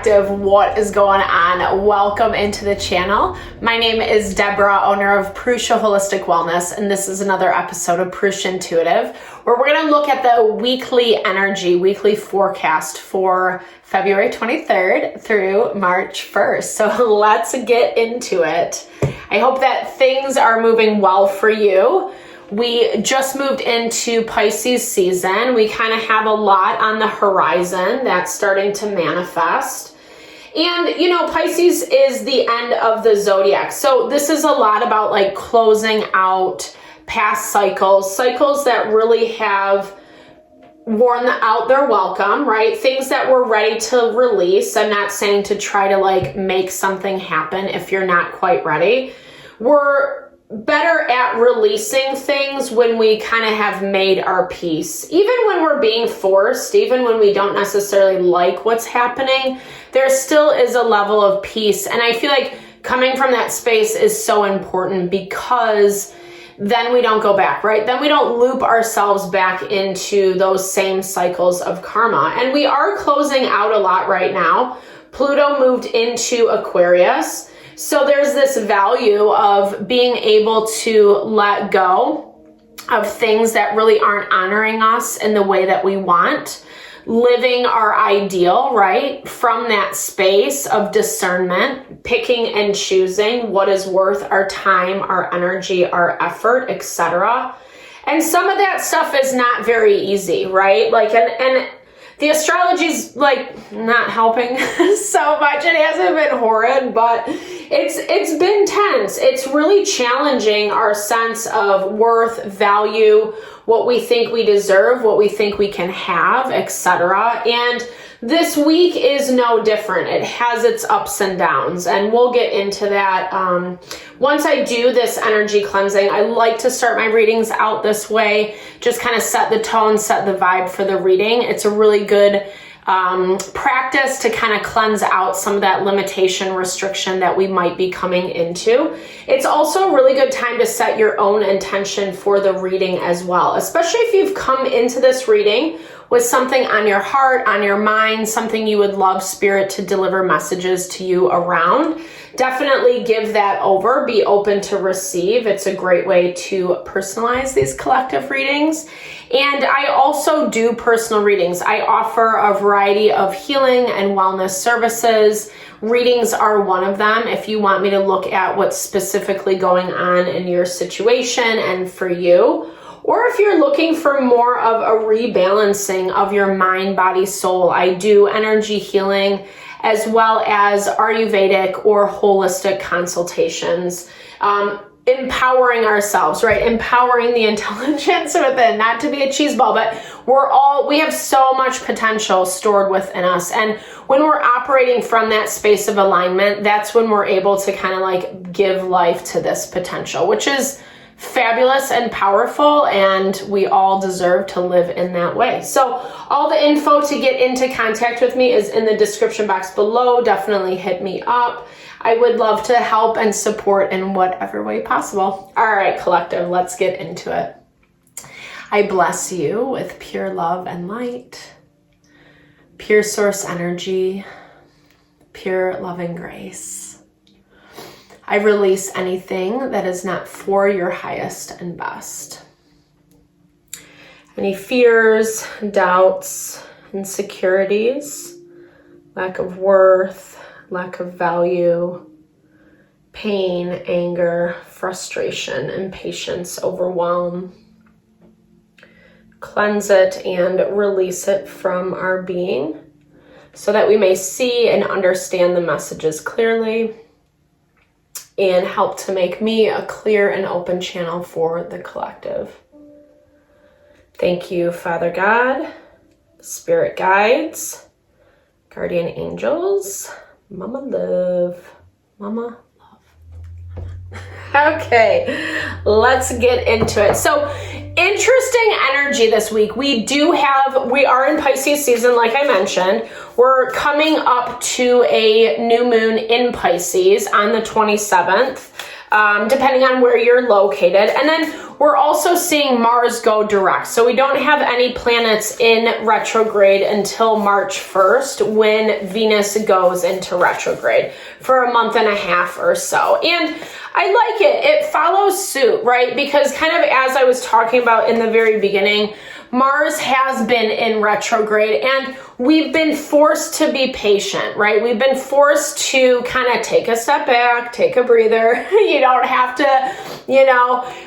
Collective, what is going on? Welcome into the channel. My name is Deborah, owner of Purusha Holistic Wellness, and this is another episode of Purusha Intuitive, where we're going to look at the weekly energy, weekly forecast for February 23rd through March 1st. So let's get into it. I hope that things are moving well for you. We just moved into Pisces season. We kind of have a lot on the horizon that's starting to manifest. And, you know, Pisces is the end of the zodiac. So this is a lot about like closing out past cycles that really have worn out their welcome, right? Things that we're ready to release. I'm not saying to try to like make something happen if you're not quite ready. We're better at releasing things when we kind of have made our peace. Even when we're being forced, even when we don't necessarily like what's happening, there still is a level of peace. And I feel like coming from that space is so important because then we don't go back, right? Then we don't loop ourselves back into those same cycles of karma. And we are closing out a lot right now. Pluto moved into Aquarius. So there's this value of being able to let go of things that really aren't honoring us in the way that we want, living our ideal, right? From that space of discernment, picking and choosing what is worth our time, our energy, our effort, etc. And some of that stuff is not very easy, right? Like, and the astrology's like not helping so much. It hasn't been horrid, but it's been tense. It's really challenging our sense of worth, value, what we think we deserve, what we think we can have, etc. And this week is no different. It has its ups and downs, and we'll get into that. Once I do this energy cleansing, I like to start my readings out this way, just kind of set the tone, set the vibe for the reading. It's a really good practice to kind of cleanse out some of that limitation, restriction that we might be coming into. It's also a really good time to set your own intention for the reading as well, especially if you've come into this reading with something on your heart, on your mind, something you would love Spirit to deliver messages to you around. Definitely give that over. Be open to receive. It's a great way to personalize these collective readings. And I also do personal readings. I offer a variety of healing and wellness services. Readings are one of them. If you want me to look at what's specifically going on in your situation and for you, or if you're looking for more of a rebalancing of your mind, body, soul, I do energy healing as well as Ayurvedic or holistic consultations. Empowering ourselves, right? Empowering the intelligence within, not to be a cheeseball, but we have so much potential stored within us. And when we're operating from that space of alignment, that's when we're able to kind of like give life to this potential, which is fabulous and powerful, and we all deserve to live in that way. So all the info to get into contact with me is in the description box below. Definitely hit me up. I would love to help and support in whatever way possible. All right, collective, let's get into it. I bless you with pure love and light, pure source energy, pure loving grace. I release anything that is not for your highest and best. Any fears, doubts, insecurities, lack of worth, lack of value, pain, anger, frustration, impatience, overwhelm. Cleanse it and release it from our being so that we may see and understand the messages clearly and help to make me a clear and open channel for the collective. Thank you, Father God, Spirit guides, guardian angels, Mama love. Mama love. Okay, let's get into it. So, interesting energy this week. We are in Pisces season, like I mentioned. We're coming up to a new moon in Pisces on the 27th. depending on where you're located. And then we're also seeing Mars go direct. So we don't have any planets in retrograde until March 1st when Venus goes into retrograde for a month and a half or so. And I like it. It follows suit, right? Because kind of as I was talking about in the very beginning, Mars has been in retrograde and we've been forced to be patient, right? We've been forced to kind of take a step back, take a breather. You don't have to,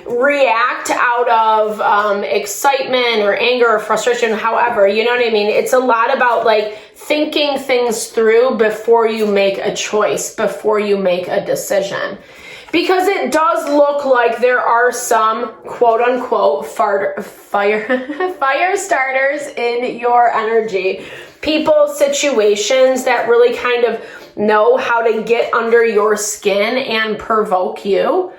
react out of excitement or anger or frustration, however, you know what I mean? It's a lot about like thinking things through before you make a choice, before you make a decision. Because it does look like there are some quote unquote fire starters in your energy. People, situations that really kind of know how to get under your skin and provoke you.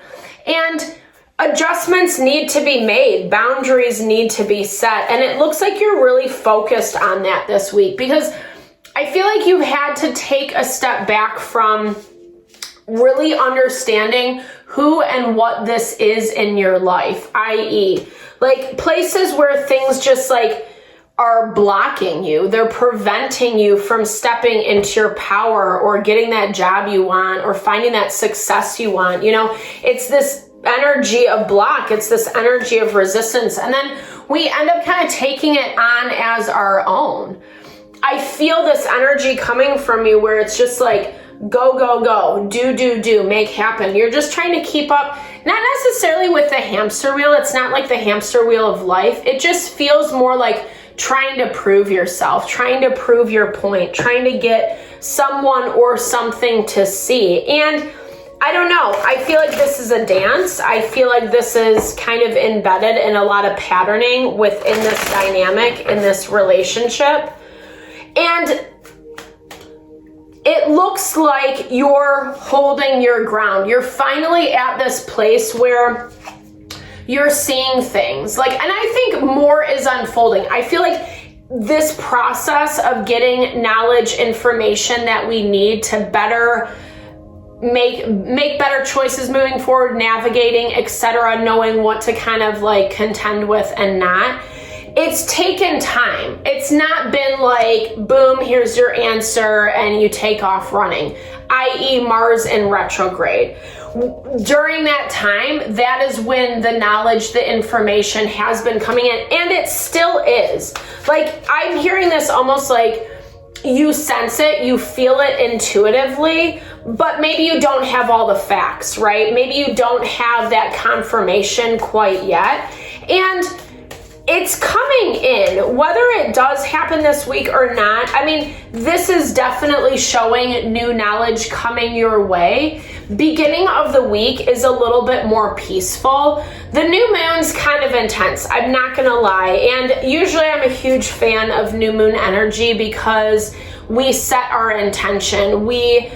And adjustments need to be made. Boundaries need to be set. And it looks like you're really focused on that this week because I feel like you had to take a step back from really understanding who and what this is in your life, i.e., like places where things just like are blocking you. They're preventing you from stepping into your power or getting that job you want or finding that success you want. It's this energy of block. It's this energy of resistance. And then we end up kind of taking it on as our own. I feel this energy coming from you where it's just like, go, go, go, do, make happen. You're just trying to keep up, not necessarily with the hamster wheel. It's not like the hamster wheel of life. It just feels more like trying to prove yourself, trying to prove your point, trying to get someone or something to see. And I don't know, I feel like this is a dance. I feel like this is kind of embedded in a lot of patterning within this dynamic, in this relationship. And it looks like you're holding your ground. You're finally at this place where you're seeing things. And I think more is unfolding. I feel like this process of getting knowledge, information that we need to better make better choices moving forward, navigating, etc., knowing what to kind of like contend with and not. It's taken time. It's not been like, boom, here's your answer, and you take off running, i.e. Mars in retrograde. During that time, that is when the knowledge, the information has been coming in, and it still is. Like, I'm hearing this almost like you sense it, you feel it intuitively, but maybe you don't have all the facts, right? Maybe you don't have that confirmation quite yet. And it's coming in, whether it does happen this week or not. I mean, this is definitely showing new knowledge coming your way. Beginning of the week is a little bit more peaceful. The new moon's kind of intense, I'm not gonna lie. And usually I'm a huge fan of new moon energy because we set our intention. We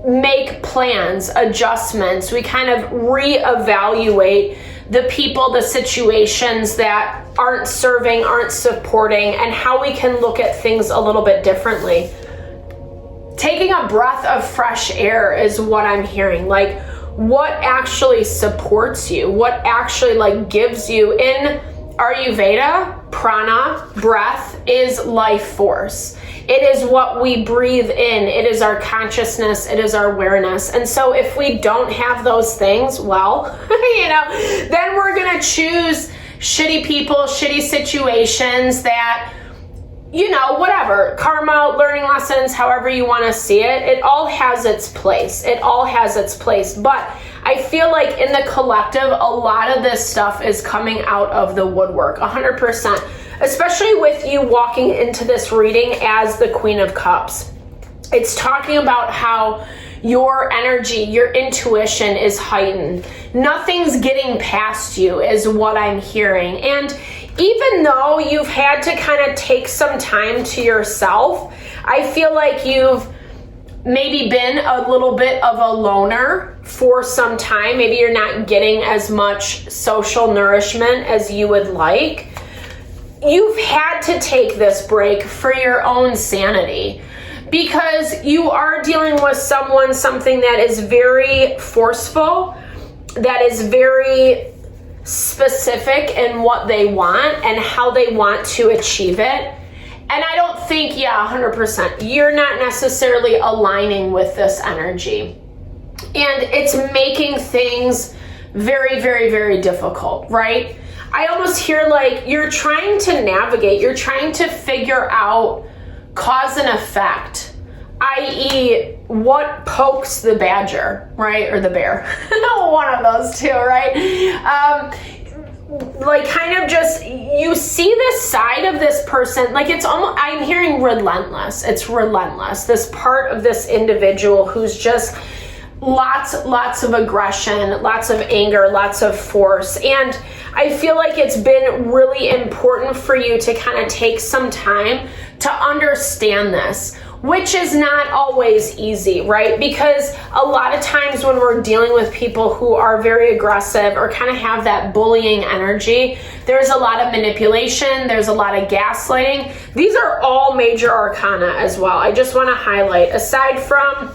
make plans, adjustments. We kind of reevaluate the people, the situations that aren't serving, aren't supporting, and how we can look at things a little bit differently. Taking a breath of fresh air is what I'm hearing. Like, what actually supports you? What actually like gives you? In Ayurveda, prana, breath, is life force. It is what we breathe in. It is our consciousness. It is our awareness. And so if we don't have those things, well, then we're going to choose shitty people, shitty situations that, whatever, karma, learning lessons, however you want to see it, it all has its place. It all has its place. But I feel like in the collective, a lot of this stuff is coming out of the woodwork, 100%. Especially with you walking into this reading as the Queen of Cups. It's talking about how your energy, your intuition is heightened. Nothing's getting past you is what I'm hearing. And even though you've had to kind of take some time to yourself, I feel like you've maybe been a little bit of a loner for some time. Maybe you're not getting as much social nourishment as you would like. You've had to take this break for your own sanity because you are dealing with something that is very forceful, that is very specific in what they want and how they want to achieve it. And I don't think, 100%, you're not necessarily aligning with this energy. And it's making things very, very, very difficult, right? I almost hear like you're trying to navigate, you're trying to figure out cause and effect, i.e. what pokes the badger, right? Or the bear. One of those two, right? Like kind of just, you see this side of this person, like it's almost, I'm hearing relentless. It's relentless. This part of this individual who's just lots of aggression, lots of anger, lots of force. And I feel like it's been really important for you to kind of take some time to understand this, which is not always easy, right? Because a lot of times when we're dealing with people who are very aggressive or kind of have that bullying energy, there's a lot of manipulation, there's a lot of gaslighting. These are all major arcana as well. I just want to highlight, aside from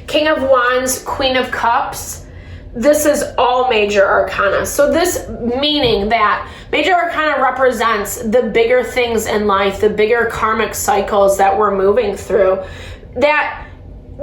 King of Wands, Queen of Cups, this is all major arcana. So this meaning that major arcana represents the bigger things in life, the bigger karmic cycles that we're moving through, that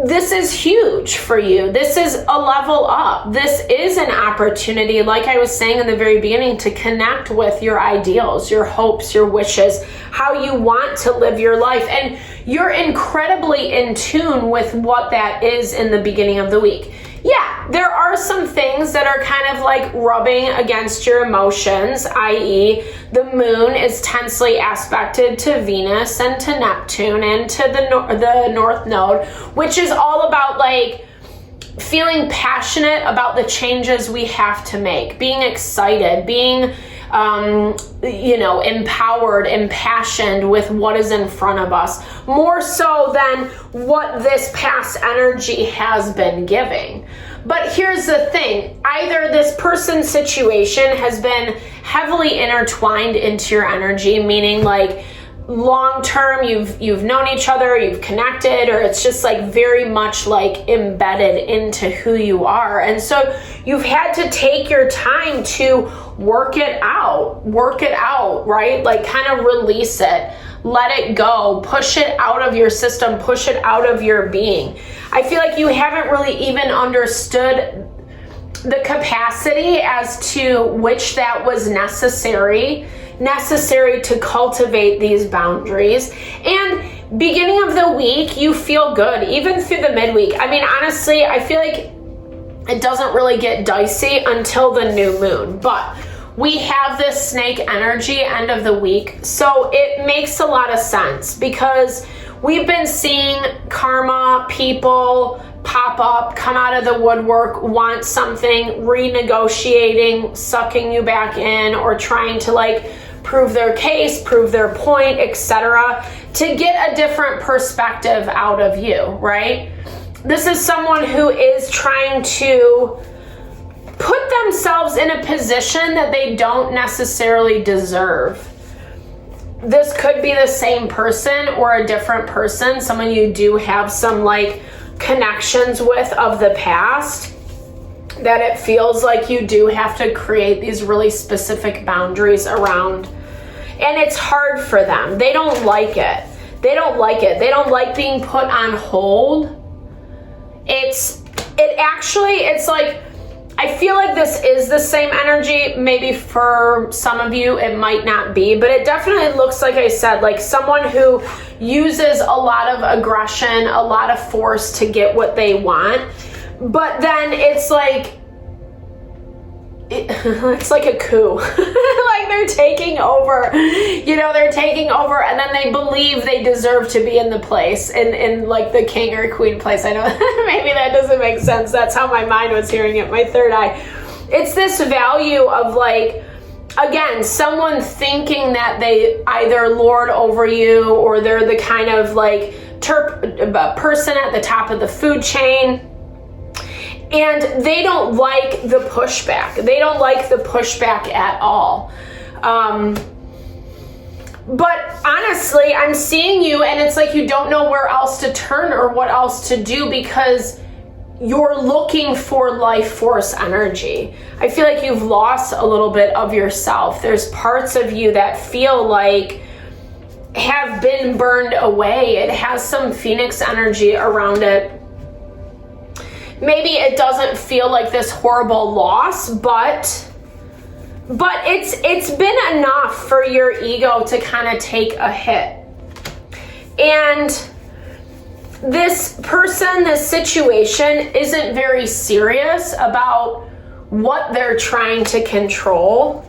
this is huge for you. This is a level up. This is an opportunity, like I was saying in the very beginning, to connect with your ideals, your hopes, your wishes, how you want to live your life. And you're incredibly in tune with what that is in the beginning of the week. Yeah, there are some things that are kind of like rubbing against your emotions, i.e. the moon is tensely aspected to Venus and to Neptune and to the North Node, which is all about like feeling passionate about the changes we have to make, being excited, being empowered, impassioned with what is in front of us, more so than what this past energy has been giving. But here's the thing, either this person's situation has been heavily intertwined into your energy, meaning like long term you've known each other, you've connected, or it's just like very much like embedded into who you are. And so you've had to take your time to work it out, right? Like kind of release it, let it go, push it out of your system, push it out of your being. I feel like you haven't really even understood the capacity as to which that was necessary to cultivate these boundaries. And beginning of the week, you feel good, even through the midweek. I mean, honestly, I feel like it doesn't really get dicey until the new moon, but we have this snake energy end of the week. So it makes a lot of sense because we've been seeing karma, people pop up, come out of the woodwork, want something, renegotiating, sucking you back in, or trying to like prove their case, prove their point, etc., to get a different perspective out of you, right? This is someone who is trying to put themselves in a position that they don't necessarily deserve. This could be the same person or a different person, someone you do have some like connections with of the past, that it feels like you do have to create these really specific boundaries around. And it's hard for them. They don't like it. They don't like being put on hold. It's like, I feel like this is the same energy. Maybe for some of you it might not be, but it definitely looks, like I said, like someone who uses a lot of aggression, a lot of force to get what they want. But then it's like, it's like a coup. Like they're taking over, they're taking over, and then they believe they deserve to be in the place, in like the king or queen place. I know maybe that doesn't make sense. That's how my mind was hearing it, my third eye. It's this value of like, again, someone thinking that they either lord over you or they're the kind of like person at the top of the food chain. And they don't like the pushback. They don't like the pushback at all. But honestly, I'm seeing you and it's like you don't know where else to turn or what else to do because you're looking for life force energy. I feel like you've lost a little bit of yourself. There's parts of you that feel like have been burned away. It has some phoenix energy around it. Maybe it doesn't feel like this horrible loss, but it's been enough for your ego to kind of take a hit. And this person, this situation isn't very serious about what they're trying to control.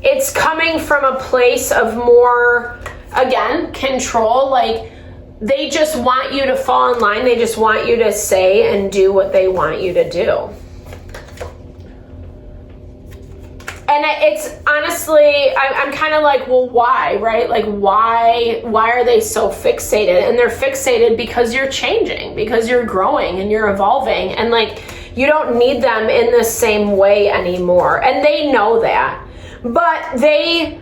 It's coming from a place of more, again, control. Like they just want you to fall in line. They just want you to say and do what they want you to do. And it's honestly, I'm kind of like, well, why, right? Like, why are they so fixated? And they're fixated because you're changing, because you're growing and you're evolving. And like, you don't need them in the same way anymore. And they know that. But they,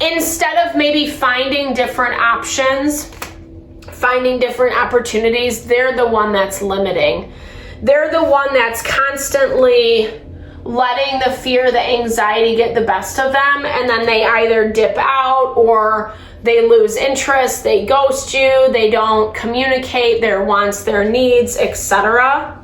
instead of maybe finding different options, finding different opportunities, they're the one that's limiting. They're the one that's constantly letting the fear, the anxiety get the best of them, and then they either dip out or they lose interest, they ghost you, they don't communicate their wants, their needs, etc.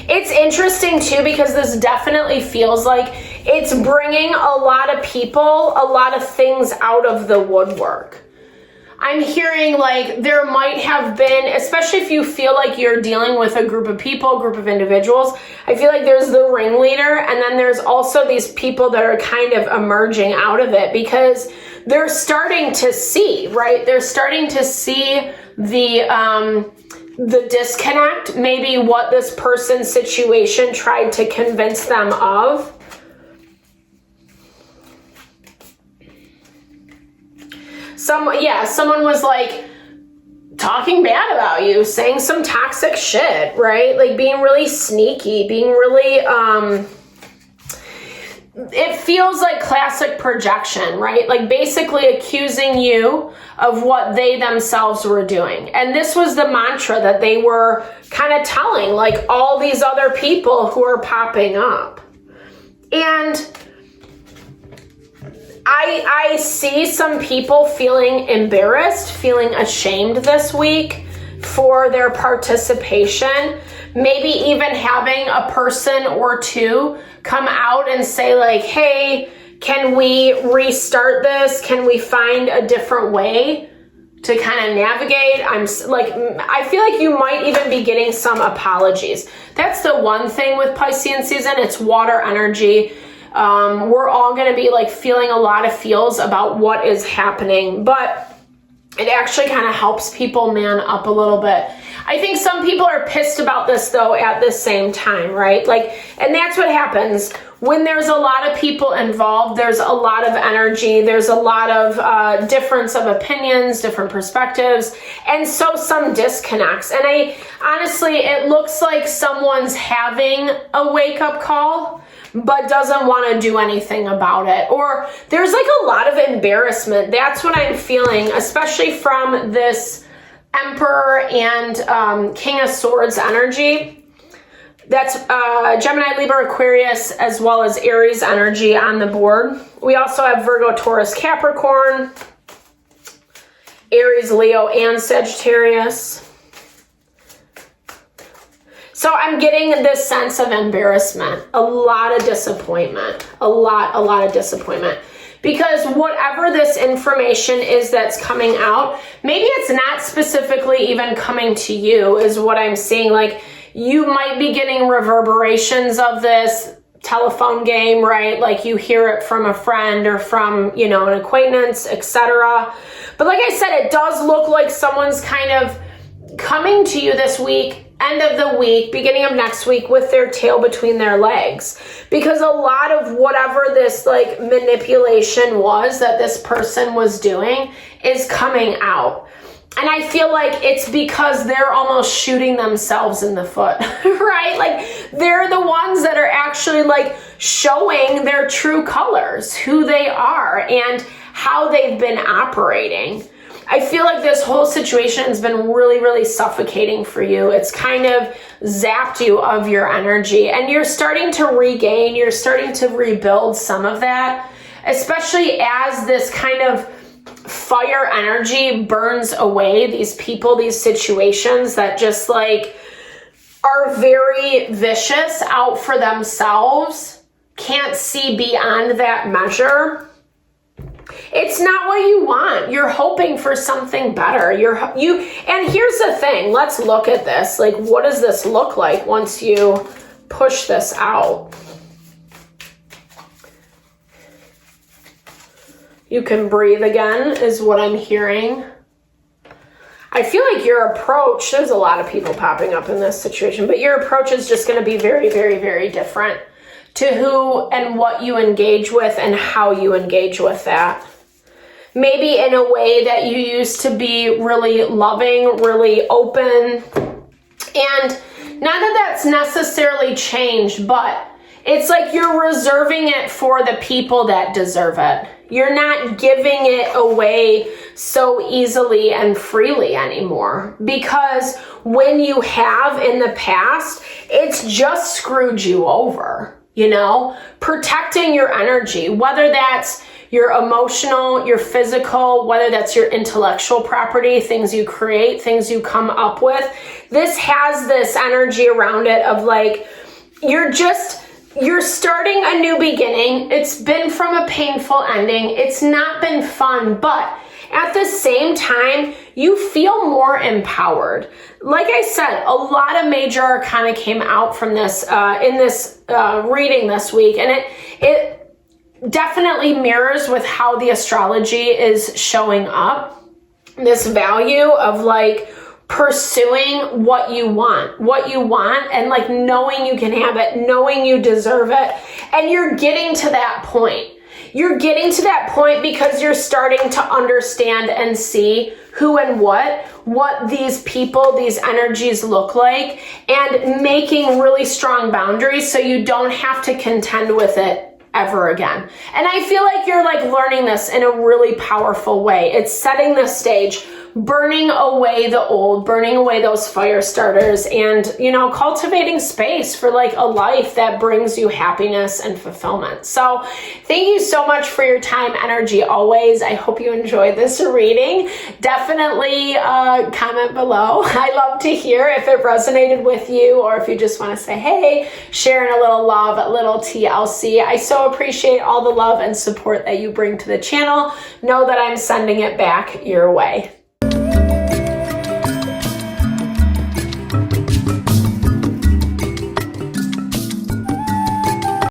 It's interesting too because this definitely feels like it's bringing a lot of people, a lot of things out of the woodwork. I'm hearing like there might have been, especially if you feel like you're dealing with a group of people, group of individuals, I feel like there's the ringleader and then there's also these people that are kind of emerging out of it because they're starting to see, right? They're starting to see the disconnect, maybe what this person's situation tried to convince them of. Someone was like talking bad about you, saying some toxic shit, right? Like being really sneaky, being really, it feels like classic projection, right? Like basically accusing you of what they themselves were doing. And this was the mantra that they were kind of telling like all these other people who are popping up. And I see some people feeling embarrassed, feeling ashamed this week for their participation. Maybe even having a person or two come out and say like, hey, can we restart this? Can we find a different way to kind of navigate? I feel like you might even be getting some apologies. That's the one thing with Piscean season. It's water energy. We're all going to be like feeling a lot of feels about what is happening, but it actually kind of helps people man up a little bit. I think some people are pissed about this though at the same time, right? Like, and that's what happens when there's a lot of people involved. There's a lot of energy. There's a lot of difference of opinions, different perspectives, and so some disconnects. And honestly, it looks like someone's having a wake-up call but doesn't want to do anything about it. Or there's like a lot of embarrassment. That's what I'm feeling, especially from this Emperor and King of Swords energy. That's Gemini, Libra, Aquarius, as well as Aries energy on the board. We also have Virgo, Taurus, Capricorn, Aries, Leo, and Sagittarius. So I'm getting this sense of embarrassment, a lot of disappointment, a lot of disappointment. Because whatever this information is that's coming out, maybe it's not specifically even coming to you is what I'm seeing. Like you might be getting reverberations of this telephone game, right? Like you hear it from a friend or from, an acquaintance, etc. But like I said, it does look like someone's kind of coming to you this week, end of the week, beginning of next week with their tail between their legs. Because a lot of whatever this like manipulation was that this person was doing is coming out. And I feel like it's because they're almost shooting themselves in the foot, right? Like they're the ones that are actually actually like showing their true colors, who they are and how they've been operating. I feel like this whole situation has been really, really suffocating for you. It's kind of zapped you of your energy, and you're starting to regain, you're starting to rebuild some of that, especially as this kind of fire energy burns away these people, these situations that just like are very vicious, out for themselves, can't see beyond that measure. It's not what you want. You're hoping for something better. And here's the thing. Let's look at this. Like, what does this look like once you push this out? You can breathe again, is what I'm hearing. I feel like your approach, there's a lot of people popping up in this situation, but your approach is just going to be very, very, very different to who and what you engage with and how you engage with that. Maybe in a way that you used to be really loving, really open. And not that that's necessarily changed, but it's like you're reserving it for the people that deserve it. You're not giving it away so easily and freely anymore, because when you have in the past, it's just screwed you over, you know? Protecting your energy, whether that's your emotional, your physical, whether that's your intellectual property, things you create, things you come up with. This has this energy around it of like, you're starting a new beginning. It's been from a painful ending. It's not been fun, but at the same time, you feel more empowered. Like I said, a lot of major arcana came out from this in this reading this week, and it definitely mirrors with how the astrology is showing up. This value of like pursuing what you want, and like knowing you can have it, knowing you deserve it. And you're getting to that point. You're getting to that point because you're starting to understand and see who and what these people, these energies look like, and making really strong boundaries so you don't have to contend with it ever again. And I feel like you're like learning this in a really powerful way. It's setting the stage, burning away the old, burning away those fire starters, and, you know, cultivating space for like a life that brings you happiness and fulfillment. So thank you so much for your time, energy, always. I hope you enjoyed this reading. Definitely comment below. I love to hear if it resonated with you, or if you just want to say, hey, sharing a little love, a little TLC. I so appreciate all the love and support that you bring to the channel. Know that I'm sending it back your way.